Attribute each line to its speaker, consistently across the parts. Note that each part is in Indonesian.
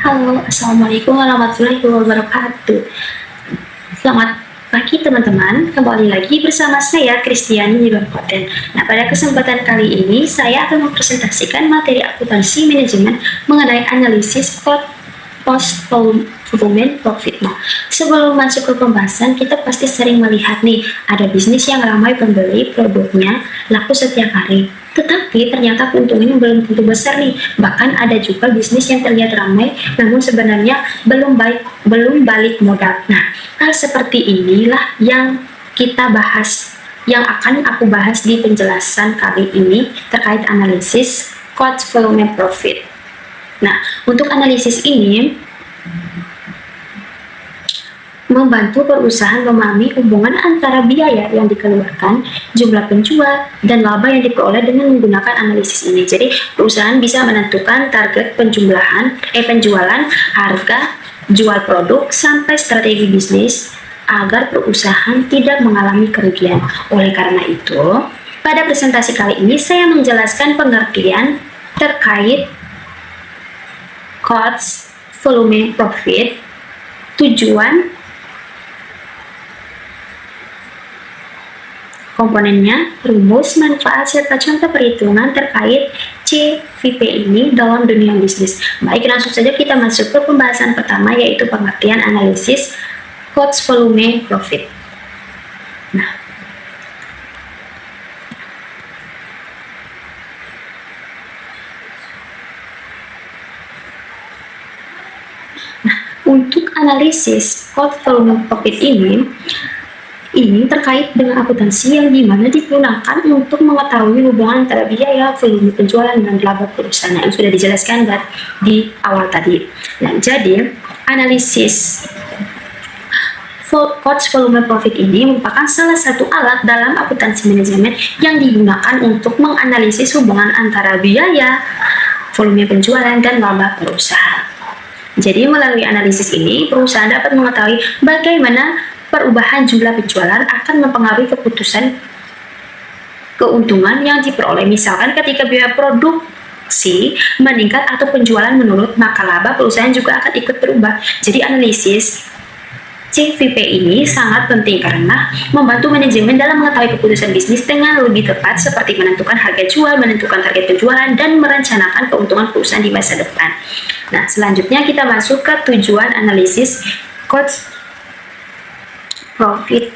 Speaker 1: Halo, Assalamualaikum warahmatullahi wabarakatuh. Selamat pagi teman-teman, kembali lagi bersama saya Kristiani Nibangkoten. Nah, pada kesempatan kali ini saya akan mempresentasikan materi akuntansi manajemen mengenai analisis cost volume profit. Nah, sebelum masuk ke pembahasan, kita pasti sering melihat nih, ada bisnis yang ramai pembeli, produknya laku setiap hari. Tetapi ternyata keuntungannya belum tentu besar nih. Bahkan ada juga bisnis yang terlihat ramai, namun sebenarnya belum balik modal. Nah, hal seperti inilah yang kita bahas, yang akan aku bahas di penjelasan kali ini terkait analisis cost volume profit. Nah, untuk analisis ini membantu perusahaan memahami hubungan antara biaya yang dikeluarkan, jumlah penjual, dan laba yang diperoleh dengan menggunakan analisis ini. Jadi, perusahaan bisa menentukan target penjualan, harga jual produk, sampai strategi bisnis agar perusahaan tidak mengalami kerugian. Oleh karena itu, pada presentasi kali ini saya menjelaskan pengertian terkait cost volume profit, tujuan, komponennya, rumus, manfaat, serta contoh perhitungan terkait CVP ini dalam dunia bisnis. Baik, langsung saja kita masuk ke pembahasan pertama, yaitu pengertian analisis cost volume profit. Nah, untuk analisis cost volume profit ini terkait dengan akuntansi yang dimana digunakan untuk mengetahui hubungan antara biaya, volume penjualan, dan laba perusahaan yang sudah dijelaskan di awal tadi. Nah, jadi analisis cost volume profit ini merupakan salah satu alat dalam akuntansi manajemen yang digunakan untuk menganalisis hubungan antara biaya, volume penjualan, dan laba perusahaan. Jadi melalui analisis ini, perusahaan dapat mengetahui bagaimana perubahan jumlah penjualan akan mempengaruhi keputusan keuntungan yang diperoleh. Misalkan ketika biaya produksi meningkat atau penjualan menurun, maka laba perusahaan juga akan ikut berubah. Jadi analisis CVP ini sangat penting karena membantu manajemen dalam mengetahui keputusan bisnis dengan lebih tepat, seperti menentukan harga jual, menentukan target penjualan, dan merencanakan keuntungan perusahaan di masa depan. Nah, selanjutnya kita masuk ke tujuan analisis cost profit.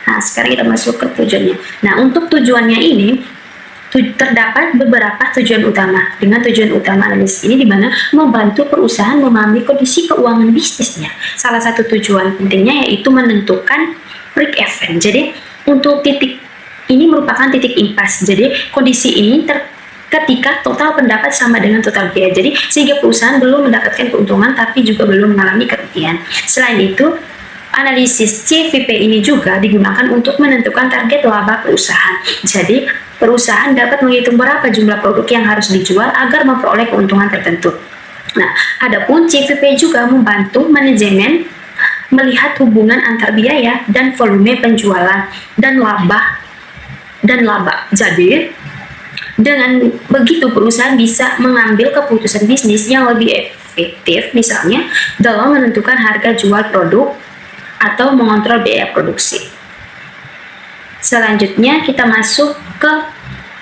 Speaker 1: Nah, sekarang kita masuk ke tujuannya. Nah, untuk tujuannya ini terdapat beberapa tujuan utama. Dengan tujuan utama analisis ini di mana membantu perusahaan memahami kondisi keuangan bisnisnya. Salah satu tujuan pentingnya yaitu menentukan break even. Jadi, untuk titik ini merupakan titik impas. Jadi, kondisi ini ketika total pendapat sama dengan total biaya. Jadi, sehingga perusahaan belum mendapatkan keuntungan tapi juga belum mengalami kerugian. Selain itu, analisis CVP ini juga digunakan untuk menentukan target laba perusahaan. Jadi, perusahaan dapat menghitung berapa jumlah produk yang harus dijual agar memperoleh keuntungan tertentu. Nah, adapun CVP juga membantu manajemen melihat hubungan antar biaya dan volume penjualan dan laba. Jadi, dengan begitu perusahaan bisa mengambil keputusan bisnis yang lebih efektif, misalnya dalam menentukan harga jual produk atau mengontrol biaya produksi. Selanjutnya kita masuk ke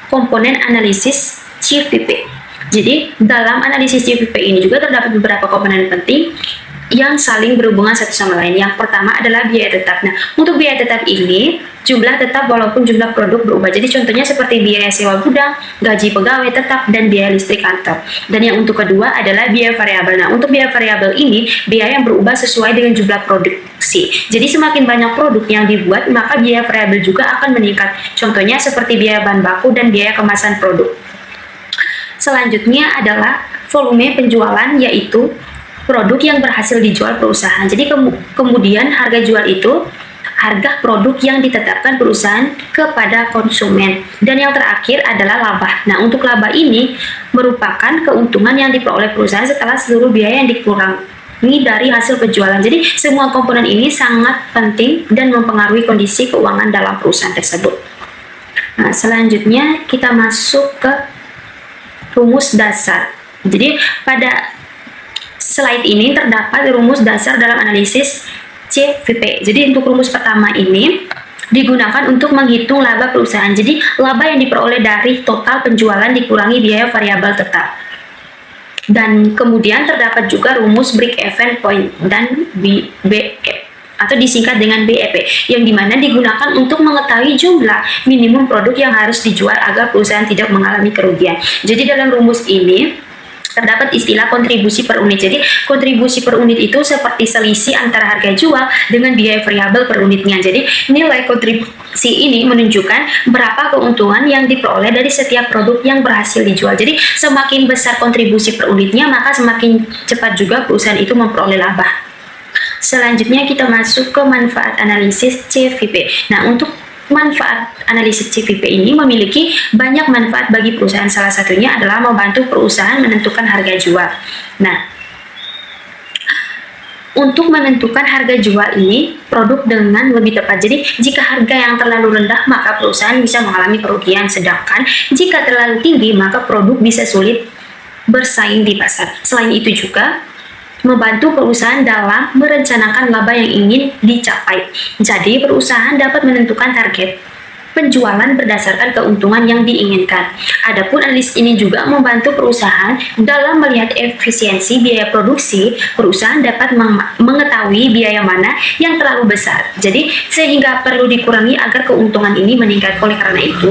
Speaker 1: komponen analisis CVP. Jadi dalam analisis CVP ini juga terdapat beberapa komponen penting yang saling berhubungan satu sama lain. Yang pertama adalah biaya tetap. Nah, untuk biaya tetap ini jumlah tetap walaupun jumlah produk berubah. Jadi contohnya seperti biaya sewa gudang, gaji pegawai tetap, dan biaya listrik kantor. Dan yang untuk kedua adalah biaya variabel. Nah, untuk biaya variabel ini biaya yang berubah sesuai dengan jumlah produksi. Jadi semakin banyak produk yang dibuat, maka biaya variabel juga akan meningkat. Contohnya seperti biaya bahan baku dan biaya kemasan produk. Selanjutnya adalah volume penjualan, yaitu produk yang berhasil dijual perusahaan. Jadi kemudian harga jual itu harga produk yang ditetapkan perusahaan kepada konsumen. Dan yang terakhir adalah laba. Nah, untuk laba ini merupakan keuntungan yang diperoleh perusahaan setelah seluruh biaya yang dikurangi dari hasil penjualan. Jadi semua komponen ini sangat penting dan mempengaruhi kondisi keuangan dalam perusahaan tersebut. Nah, selanjutnya kita masuk ke rumus dasar. Jadi pada slide ini terdapat rumus dasar dalam analisis CVP. Jadi untuk rumus pertama ini digunakan untuk menghitung laba perusahaan. Jadi laba yang diperoleh dari total penjualan dikurangi biaya variabel tetap. Dan kemudian terdapat juga rumus break even point dan BEP atau disingkat dengan BEP, yang dimana digunakan untuk mengetahui jumlah minimum produk yang harus dijual agar perusahaan tidak mengalami kerugian. Jadi dalam rumus ini terdapat istilah kontribusi per unit. Jadi kontribusi per unit itu seperti selisih antara harga jual dengan biaya variabel per unitnya. Jadi nilai kontribusi ini menunjukkan berapa keuntungan yang diperoleh dari setiap produk yang berhasil dijual. Jadi semakin besar kontribusi per unitnya, maka semakin cepat juga perusahaan itu memperoleh laba. Selanjutnya kita masuk ke manfaat analisis CVP. Nah, untuk manfaat analisis CVP ini memiliki banyak manfaat bagi perusahaan. Salah satunya adalah membantu perusahaan menentukan harga jual. Nah, untuk menentukan harga jual ini produk dengan lebih tepat. Jadi jika harga yang terlalu rendah, maka perusahaan bisa mengalami kerugian. Sedangkan jika terlalu tinggi, maka produk bisa sulit bersaing di pasar. Selain itu juga membantu perusahaan dalam merencanakan laba yang ingin dicapai. Jadi, perusahaan dapat menentukan target penjualan berdasarkan keuntungan yang diinginkan. Adapun analisis ini juga membantu perusahaan dalam melihat efisiensi biaya produksi. Perusahaan dapat mengetahui biaya mana yang terlalu besar. Jadi, sehingga perlu dikurangi agar keuntungan ini meningkat. Oleh karena itu,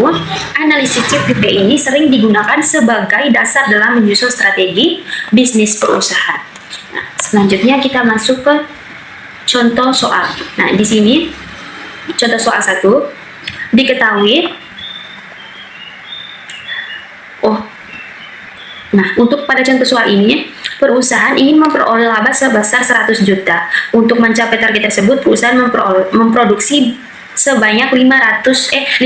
Speaker 1: analisis CVP ini sering digunakan sebagai dasar dalam menyusun strategi bisnis perusahaan. Nah, selanjutnya kita masuk ke contoh soal. Nah, di sini contoh soal 1 diketahui. Nah, untuk pada contoh soal ini, perusahaan ingin memperoleh laba sebesar 100 juta. Untuk mencapai target tersebut, perusahaan memproduksi sebanyak 5.000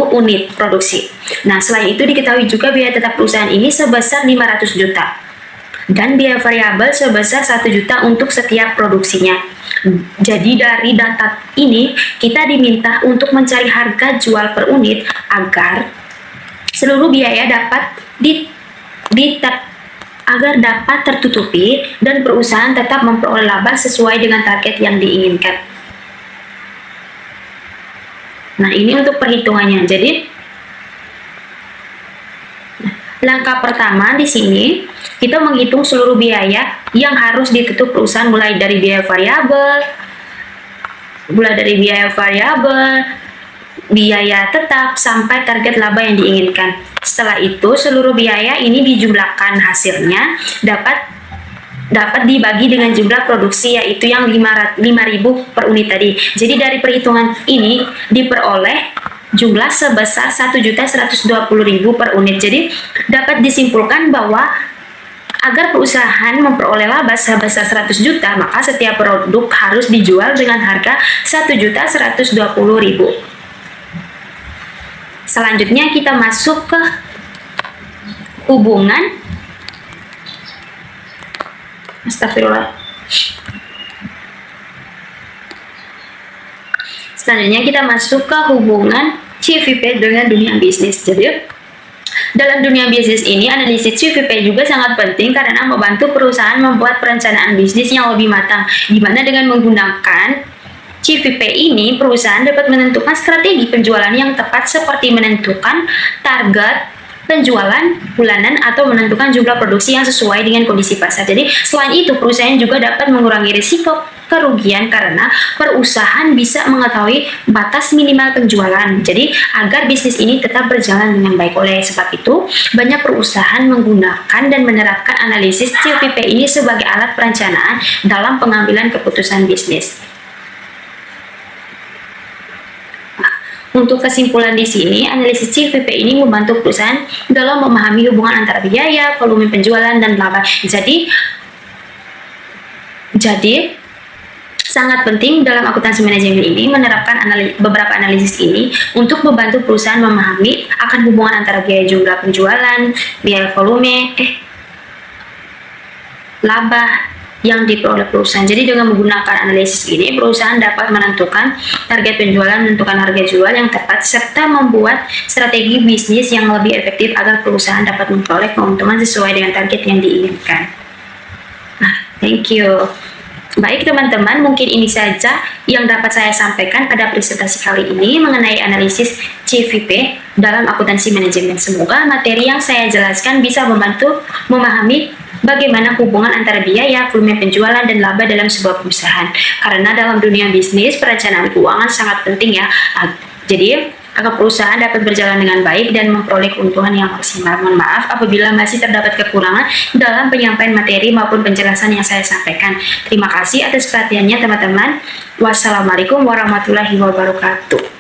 Speaker 1: unit produksi. Nah, selain itu diketahui juga biaya tetap perusahaan ini sebesar 500 juta. Dan biaya variabel sebesar 1 juta untuk setiap produksinya. Jadi dari data ini kita diminta untuk mencari harga jual per unit agar seluruh biaya dapat tertutupi dan perusahaan tetap memperoleh laba sesuai dengan target yang diinginkan. Nah, ini untuk perhitungannya. Jadi langkah pertama di sini kita menghitung seluruh biaya yang harus ditutup perusahaan, mulai dari biaya variabel, biaya tetap sampai target laba yang diinginkan. Setelah itu seluruh biaya ini dijumlahkan, hasilnya dapat dibagi dengan jumlah produksi, yaitu yang 5.000 per unit tadi. Jadi dari perhitungan ini diperoleh jumlah sebesar 1.120.000 per unit. Jadi dapat disimpulkan bahwa agar perusahaan memperoleh laba sebesar 100 juta, maka setiap produk harus dijual dengan harga 1.120.000. Selanjutnya kita masuk ke hubungan. Astagfirullah. Selanjutnya kita masuk ke hubungan CVP dengan dunia bisnis. Jadi dalam dunia bisnis ini, analisis CVP juga sangat penting karena membantu perusahaan membuat perencanaan bisnis yang lebih matang, di mana dengan menggunakan CVP ini, perusahaan dapat menentukan strategi penjualan yang tepat seperti menentukan target penjualan bulanan atau menentukan jumlah produksi yang sesuai dengan kondisi pasar. Jadi selain itu, perusahaan juga dapat mengurangi risiko kerugian karena perusahaan bisa mengetahui batas minimal penjualan. Jadi agar bisnis ini tetap berjalan dengan baik. Oleh sebab itu, banyak perusahaan menggunakan dan menerapkan analisis CVP ini sebagai alat perencanaan dalam pengambilan keputusan bisnis. Untuk kesimpulan di sini, analisis CVP ini membantu perusahaan dalam memahami hubungan antara biaya, volume penjualan, dan laba. Jadi sangat penting dalam akuntansi manajemen ini menerapkan beberapa analisis ini untuk membantu perusahaan memahami akan hubungan antara biaya jumlah penjualan, biaya volume, laba yang diperoleh perusahaan. Jadi dengan menggunakan analisis ini, perusahaan dapat menentukan target penjualan, menentukan harga jual yang tepat, serta membuat strategi bisnis yang lebih efektif agar perusahaan dapat memperoleh keuntungan sesuai dengan target yang diinginkan. Nah, Thank you. Baik teman-teman, mungkin ini saja yang dapat saya sampaikan pada presentasi kali ini mengenai analisis CVP dalam akuntansi manajemen. Semoga materi yang saya jelaskan bisa membantu memahami bagaimana hubungan antara biaya, volume penjualan, dan laba dalam sebuah perusahaan. Karena dalam dunia bisnis, perencanaan keuangan sangat penting ya. Jadi, agar perusahaan dapat berjalan dengan baik dan memperoleh keuntungan yang maksimal. Mohon maaf apabila masih terdapat kekurangan dalam penyampaian materi maupun penjelasan yang saya sampaikan. Terima kasih atas perhatiannya teman-teman. Wassalamualaikum warahmatullahi wabarakatuh.